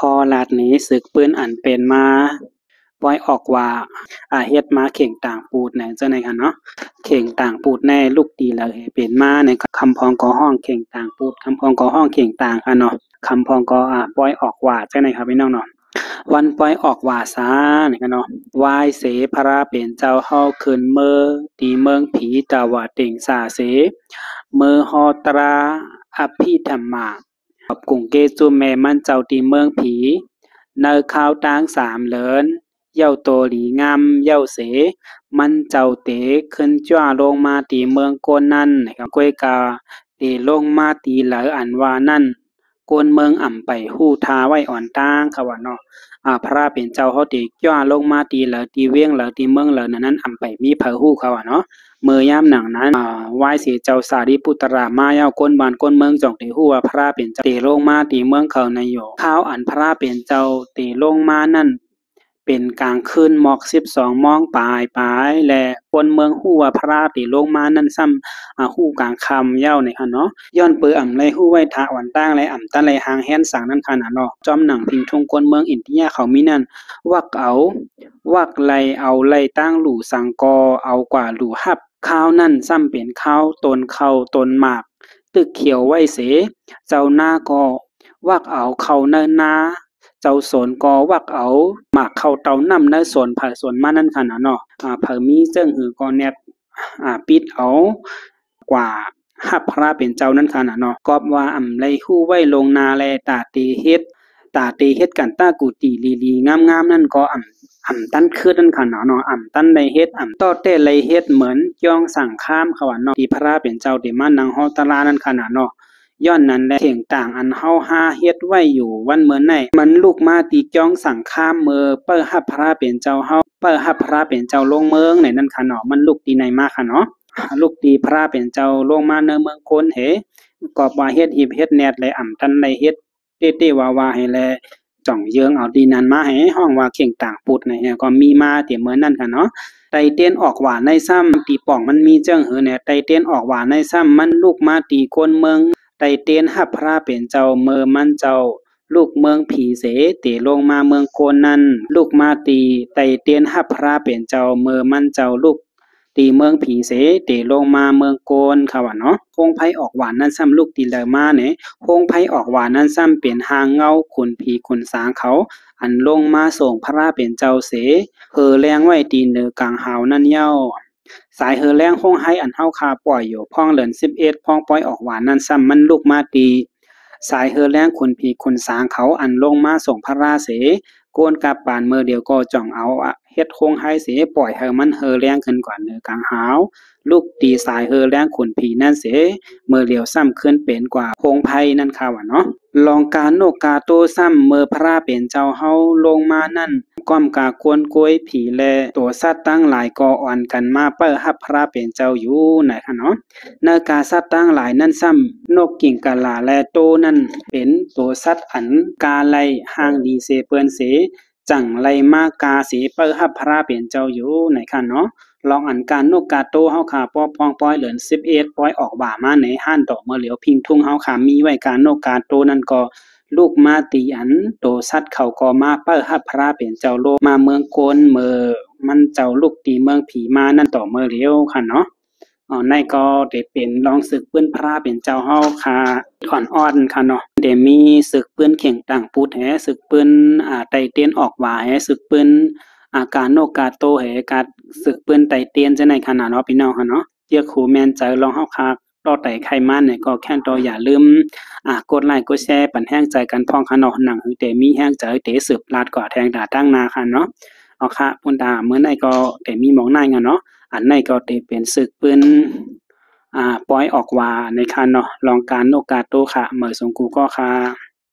อลาดนี้ศึกปืนอันเป็นมาปล่อยออกว่าเฮ็ดมาเข่งต่างปูดแหน่จังได๋ค่ะเนาะเข่งต่างปูดแน่ลูกดีแล้วเป็นมาในคำพ้องก็ฮ้องเข่งต่างปูดคำพ้องก็ฮ้องเข่งต่างค่ะเนาะคำพ้องก็ปล่อยออกว่าจังได๋ครับพี่น้องเนาะวันปล่อยออกว่าซานี่ค่ะเนาะวายเสพระเป็นเจ้าเฮาขึ้นเมอตีเมืองผีตาวาติงสาเสเมอฮอตราอภิธรรมากับกุงเกจุแม่มันเจ้าตีเมืองผีเนอข้าวตางสามเหลินเย้าโตหลีงามเย้าเสมันเจ้าเตขึ้นจ้าลงมาตีเมืองโกนนั่นนะครับก้วยกาเตลงมาตีเหลออันว่านั่นโกนเมืองอ่ำไปหู้ทาไว้อ่อนตางค่ะว่าเนาะพระเป็นเจ้าเฮาติจ้าลงมาตีเหลอตีเวียงเหลอตีเมืองเหลอนั้นอ่ำไปมีเผอฮู้เขาว่าเนาะเมื่อยามหนังนั้นไหว้เสียเจ้าสารีปุตรามาเย้าก้นบ้านก้นเมืองจ่องติฮู้ว่าพระเป็นเจ้าเตลงมาตีเมืองเขาในโยข้าวอันพระเป็นเจ้าเตลงมานั่นเป็นกลางคืนหมอก12 มองปลายและคนเมืองฮู้ว่าพระติลงมานั่นซ้ำฮู้กลางค่ำเย้านี่ค่ะเนาะย้อนเปืออ่ำไลฮู้ไว้ทาอ่อนตั้งไลอ่ำตันไลหางแฮ้นสังนั่นค่ะเนาะจอมหนังพิงทุงคนเมืองอินเดียเขามีนั่นวักเอาวักไลเอาไลตั้งหลู่สังกอเอากว่าหลู่ฮับข้าวนั่นซ้ำเป็นข้าวตนเข้าตนหมากตึกเขียวไว้เสเจ้าหน้าก็วักเอาเข้าเนินนาเจ้าสนก็วักเอาหมากเข้าเตานำในสวนไผ่สวนมานั่นค่ะเนาะเผอมีเจิ้งหือก็แนบปิดเอากว่าฮับพระเป็นเจ้านั่นค่ะเนาะกอบว่าอำไลฮู้ไว้ลงนาแลตาตีเฮ็ดกันตากูตีลีๆงามๆนั่นก็ตั้นคือนั่นค่ะเนาะตั้นได้เฮ็ดต่อเต้ไลเฮ็ดเหมือนจ้องสั่งข้ามเขาว่าเนาะที่พระเป็นเจ้าที่มานั่งฮอตรานั่นค่ะเนาะย้อนนั้นแหละเข่งต่างอันเฮาหาเฮ็ดไว้อยู่วันเหมือนไหนมันลูกมาตีจ้องสั่งข้ามเมือเปิ้อฮับพระเป็นเจ้าเฮาเปิ้อฮับพระเป็นเจ้าลงเมืองไหนนั่นค่ะเนาะมันลูกตีไหนมาค่ะเนาะลูกตีพระเป็นเจ้าลงมาเนเมืองโคนเหกอบว่าเฮ็ดหิบเฮ็ดแนดเลยตันได้เฮ็ดเต้ๆว่าให้แลจ่องเยืองเอาดีนั้นมาให้ห้องว่าเข่งต่างปุดเนี่ยก็มีมาแต่เหมือนนั่นค่ะเนาะไตเต้นออกหวานในซ้ำตีป่องมันมีเจิ้งหือเนี่ยไตเต้นออกหวานในซ้ำมันลูกมาตีคนเมืองไตเต้นฮับพระเป็นเจ้าเมือมันเจ้าลูกเมืองผีเสเตลงมาเมืองโคนนั้นลูกมาตีไตเต้นฮับพระเป็นเจ้าเมือมันเจ้าลูกตีเมืองผีเสเตลงมาเมืองโกนค่ะว่าเนาะโฮงไผออกหวานนั้นซ้ำลูกตีเลยมาเนี่ยโฮงไผออกหวานนั้นซ้ำเป็นหางเงาขุนผีขุนสางเขาอันลงมาส่งพระเป็นเจ้าเสเฮอแรงไว้ตีเนือกลางหาวนั่นเย้าสายเฮอแรงห้องให้อันเฮาคาปล่อยอยู่พ้องเหลิน11พ้องปล่อยออกหวานนั้นซ้ำมันลูกมาตีสายเฮอแรงขุนผีขุนสางเขาอันลงมาส่งพระเสโกนกับปานเมื่อเดียวก็จ่องเอาเฮ็ดคงให้เสปล่อยเฮอมันเฮอแรงขึ้นกว่าเนือกลางหาวลูกตีสายเฮอแรงขุนผีนั่นเสเมื่อเดียวซ้ำขึ้นเป็นกว่าพงไพนั่นค่ะว่าเนาะลองการโนกาโตซ้ำเมื่อพระเป็นเจ้าเฮาลงมานั่นก้อมกากวนกล้วยผีแลตัวสัตว์ตั้งหลายกออ่อนกันมาเปิ้อฮับพระเป็นเจ้าอยู่ไหนค่ะเนาะเนื้อกาสัตว์ตั้งหลายนั่นซ้ำนกกิ่งกะลาและโตนั่นเป็นตัวสัตว์อันกาไลห่างดีเสเปิ้นเสจังไลมากาเสเปิ้อฮับพระเป็นเจ้าอยู่ไหนค่ะเนาะลองอันการนกกาโตเฮาค่ะป้อปองป้อยเหลือน11ป้อยออกบ่ามาในห้านดอกเมื่อเหลียวพิงทุ่งเฮาค่ะมีไว้การนกกาโตนั่นก็ลูกมาตีอันโตสัตว์เขาก็มาเปิ้อฮับพระเป็นเจ้าโลมาเมืองโกนเมื่อมันเจ้าลูกตีเมืองผีมานั่นต่อเมื่อเหลียวค่ะเนาะในก็ได้เป็นลองศึกปืนพระเป็นเจ้าเฮาค่ะอ่อนๆค่ะเนาะได้มีศึกปืนเข่งต่างปูดแหศึกปืนไตเต้นออกหว่าแหศึกปืนการโนกาโตแหการศึกปืนไตเตียนจังได๋ขนาดเนาะพี่น้องค่ะเนาะเจียครูแม่นใจลองเฮาค่ะต่อไตไขมันเนี่ยก็แค่นต่ออย่าลืมกดไลค์กดแชร์ปันแห้งใจกันพ้องค่ะเนาะหนังหือเตมีแห้งใจเตสืบลาดกว่าแทงดาตั้งนาค่ะเนาะเอาค่ะพุ่นดามื้อไหนก็ได้มีหมองนายเนาะอันไหนก็ได้เป็นศึกปืนปล่อยออกว่าในค่ะเนาะลองการโนกาโตค่ะเหมอสงกูก็ค่ะ